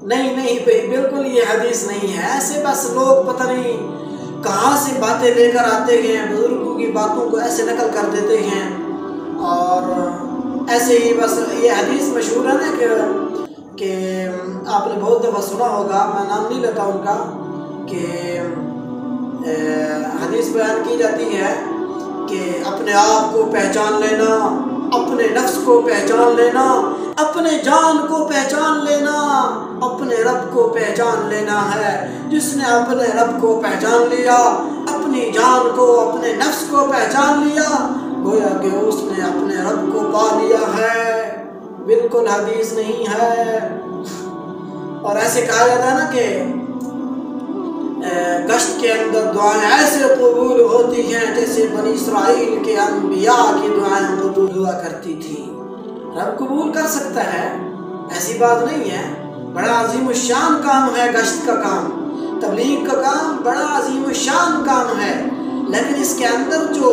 نہیں نہیں بھائی، بالکل یہ حدیث نہیں ہے، ایسے بس لوگ پتہ نہیں کہاں سے باتیں لے کر آتے ہیں، بزرگوں کی باتوں کو ایسے نقل کر دیتے ہیں، اور ایسے ہی بس یہ حدیث مشہور ہے نا کہ آپ نے بہت دفعہ سنا ہوگا، میں نام نہیں لیتا ان کا، کہ حدیث بیان کی جاتی ہے کہ اپنے آپ کو پہچان لینا، اپنے نفس کو پہچان لینا، اپنے جان کو پہچان لینا، اپنے رب کو پہچان لینا ہے۔ جس نے اپنے رب کو پہچان لیا، اپنی جان کو، اپنے نفس کو پہچان لیا، گویا کہ اس نے اپنے رب کو پا لیا ہے۔ بالکل حدیث نہیں ہے۔ اور ایسے کہا جاتا ہے نا کہ گشت کے اندر دعائیں ایسے قبول ہوتی ہیں جیسے بنی اسرائیل کے انبیاء کی دعائیں قبول ہوا کرتی تھی۔ رب قبول کر سکتا ہے، ایسی بات نہیں ہے، بڑا عظیم الشان کام ہے گشت کا کام، تبلیغ کا کام بڑا عظیم الشان کام ہے، لیکن اس کے اندر جو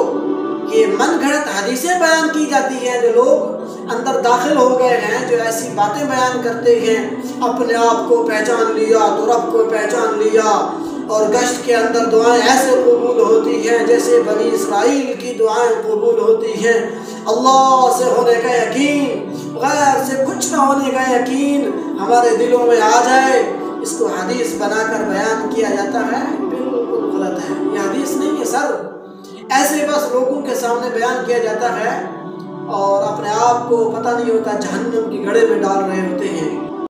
یہ من گھڑت حدیثیں بیان کی جاتی ہیں، جو لوگ اندر داخل ہو گئے ہیں، جو ایسی باتیں بیان کرتے ہیں، اپنے آپ کو پہچان لیا تو رب کو پہچان لیا، اور گشت کے اندر دعائیں ایسے قبول ہوتی ہیں جیسے بنی اسرائیل کی دعائیں قبول ہوتی ہیں۔ اللہ سے ہونے کا یقین، غیر سے کچھ نہ ہونے کا یقین ہمارے دلوں میں آ جائے، اس کو حدیث بنا کر بیان کیا جاتا ہے، بالکل غلط ہے، یہ حدیث نہیں ہے سر، ایسے بس لوگوں کے سامنے بیان کیا جاتا ہے اور اپنے آپ کو پتہ نہیں ہوتا جہنم کی گڑھے میں ڈال رہے ہوتے ہیں۔